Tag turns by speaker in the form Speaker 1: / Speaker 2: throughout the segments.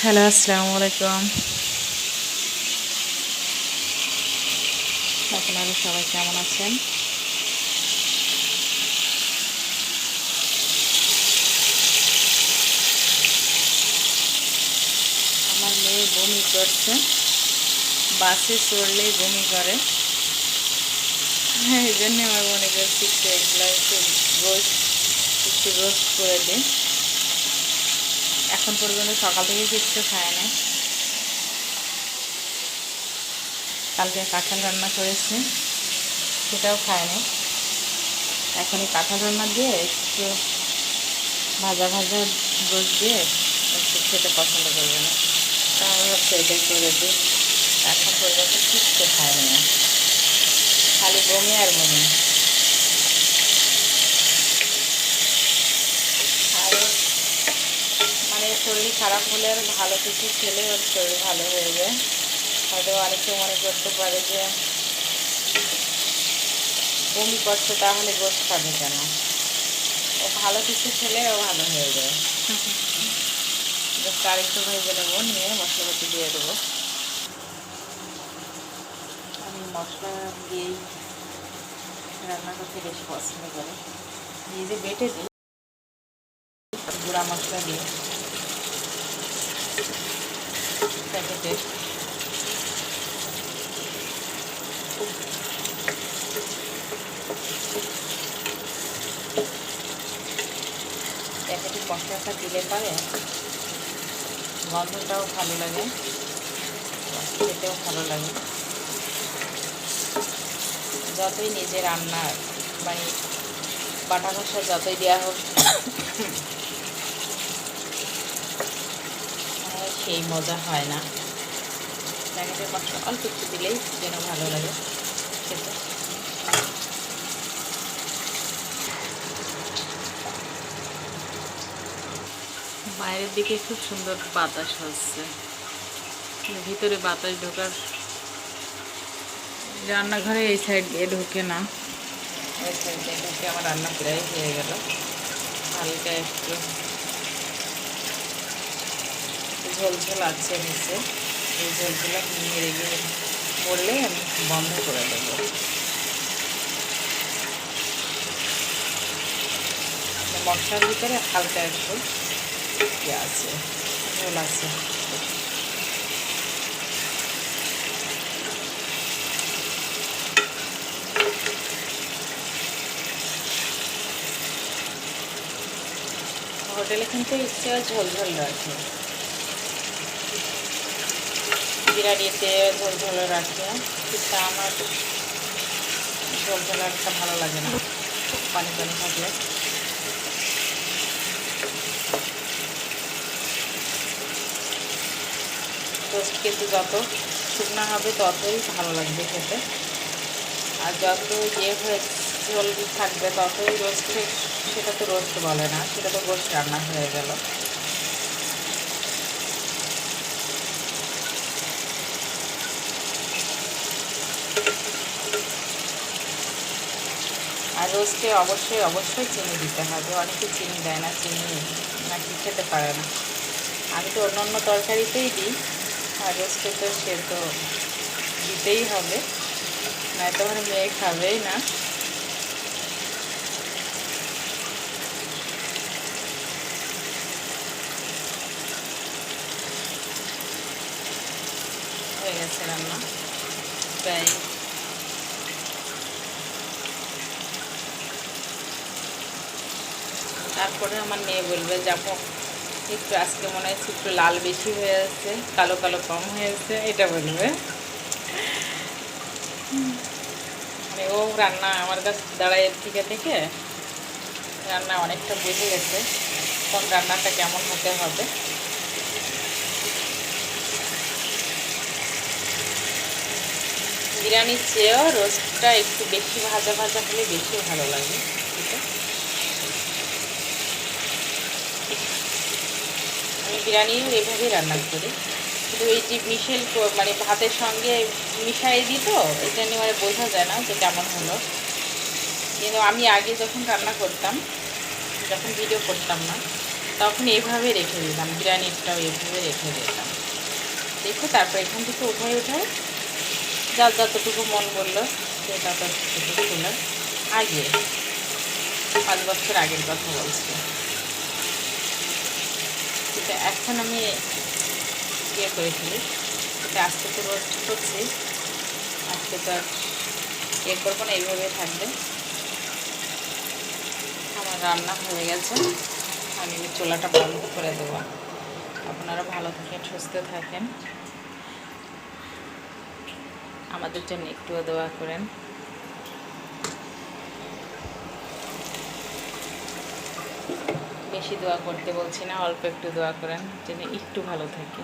Speaker 1: Hello, আসসালামু আলাইকুম। আপনারা সবাই কেমন আছেন? আমার মেয়ে বমি করছে, বাসে চড়লেই বমি করে। হ্যাঁ, এই জন্যে আমার মনে করছি একটু এগুলো একটু রোস্ট করে দিই। এখন পর্যন্ত সকাল থেকে কিছু খায় না। কালকে কাঁঠাল রান্না করেছি, সেটাও খায় না। এখন এই কাঁঠাল রান্না দিয়ে একটু ভাজা ভাজা রোস্ট দিয়ে একটু খেতে পছন্দ করবে না। তাহলে হচ্ছে এটাই করে দিই। এখন পর্যন্ত কিচ্ছু খায় না, খালি বমি আর বমি। আর মানে শরীর খারাপ হলে আর ভালো কিছু খেলে ওর শরীর ভালো হয়ে যায়। হয়তো অনেকে মনে করতে পারে যে বমি করছে তাহলে গোস্ত খাবে কেন, ও ভালো কিছু খেলে ও ভালো হয়ে যায়। গোস্ত আরেকটু ভেজে নেবো, নিয়ে মশলাপাতি দিয়ে দেবো। আমি মশলা দিয়েই রান্না করতে বেশি পছন্দ করি। নিজে বেটে দিই গুঁড়া মশলা দিয়ে প্যাকেটে। প্যাকেটে মশলাটা দিলে পারে গন্ধটাও ভালো লাগে, খেতেও ভালো লাগে। যতই নিজে রান্না মানে বাটা মশলা যতই দেওয়া হোক সেই মজা হয় না। প্যাকেটের মশলা অল্প একটু দিলেই যেন ভালো লাগে খেতে। বাইরের দিকে খুব সুন্দর বাতাস হচ্ছে, ভিতরে বাতাস ঢোকার, রান্নাঘরে এই সাইড দিয়ে ঢোকে না, ওই সাইড দিয়ে ঢোকে। আমার রান্না প্রায় হয়ে গেল। হালকা একটু ঝোল ঝোল আছে নিচে, এই ঝোলগুলো নেড়ে গিয়ে পড়লে আমি বন্ধ করে দেবো। মশলার ভিতরে হালকা একটু আছে, ঝোল আছে। হোটেলে কিন্তু ইচ্ছে ঝোল ঝোল রাখে, বিরিয়ানিতে ঝোল ঝোল রাখে, কিন্তু আমার ঝোল ঝোল একটা ভালো লাগে না, পানি পানি থাকলে। রোস্ট কিন্তু যত শুকনো হবে ততই ভালো লাগবে খেতে, আর যত হয়ে ঝোল থাকবে ততই রোস্টে, সেটা তো রোস্ট বলে না, সেটা তো গোস্ত রান্না হয়ে গেল। আর রোস্টে অবশ্যই অবশ্যই চিনি দিতে হবে। অনেকে চিনি দেয় না, চিনি নাকি খেতে পারে না। আমি তো অন্য অন্য তরকারিতেই দিই, আর রোস্টে তো সে তো দিতেই হবে, নয়তো আমার মেয়ে খাবেই না। হয়ে গেছে রান্না প্রায়। তারপরে আমার মেয়ে বলবে যাবো একটু আজকে মনে হচ্ছে একটু লাল বেশি হয়ে আছে, কালো কালো কম হয়েছে, এটা বলবে। মানে ও রান্না আমার কাছে দাঁড়ায় থেকে থেকে রান্না অনেকটা বুঝে গেছে কোন রান্নাটা কেমন হতে হবে। বিরিয়ানির চেয়েও রোস্টটা একটু বেশি ভাজা ভাজা হলে বেশি ভালো লাগে খেতে। আমি বিরিয়ানিও এভাবেই রান্না করি, কিন্তু ওই যে মানে ভাতের সঙ্গে মিশাই দিই, তো এটা নিয়ে মানে বোঝা যায় না যে কেমন হলো। কিন্তু আমি আগে যখন রান্না করতাম, যখন ভিডিও করতাম না, তখন এইভাবে রেখে দিলাম, বিরিয়ানিটাও এইভাবে রেখে দিলাম। দেখো তারপর এখান থেকে উঠাই যার যতটুকু মন বললো সে ততটুকু তুলে। আগে 5 বছর আগের কথা বলছি। কিন্তু এখন আমি ইয়ে করে ফেলি, এটা আজকে তো রোস্ট করছি, আজকে তো আর ইয়ে করবো না, এইভাবে থাকবে। আমার রান্না হয়ে গেছে, আমি চুলাটা বন্ধ করে দেবো। আপনারা ভালো থাকেন, সুস্থ থাকেন, আমাদের জন্য একটুও দোয়া করেন। বেশি দোয়া করতে বলছি না, অল্প একটু দোয়া করেন যেন একটু ভালো থাকে।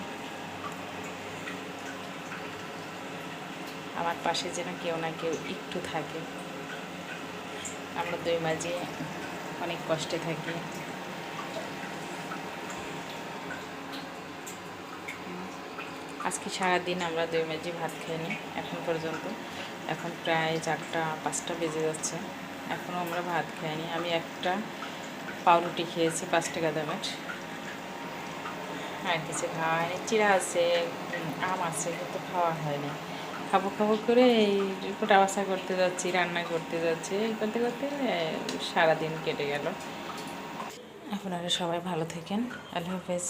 Speaker 1: আমার পাশে যেন কেউ না কেউ একটু থাকে। আমরা দুই মাঝে অনেক কষ্টে থাকি। আজকে সারাদিন আমরা দুই মাঝে ভাত খাইনি এখন পর্যন্ত। এখন প্রায় 4টা 5টা বেজে যাচ্ছে, এখনও আমরা ভাত খাইনি। আমি একটা পাউরুটি খেয়েছি 5 টাকা দামের, আর কিছু খাওয়া হয়নি। চিড়া আছে, আম আছে, কিন্তু খাওয়া হয়নি। খাবো খাবো করে এই কোটা বাসা করতে যাচ্ছি, রান্না করতে যাচ্ছি, করতে করতে সারাদিন কেটে গেল। আপনারা সবাই ভালো থাকেন, আল্লাহ হাফেজ।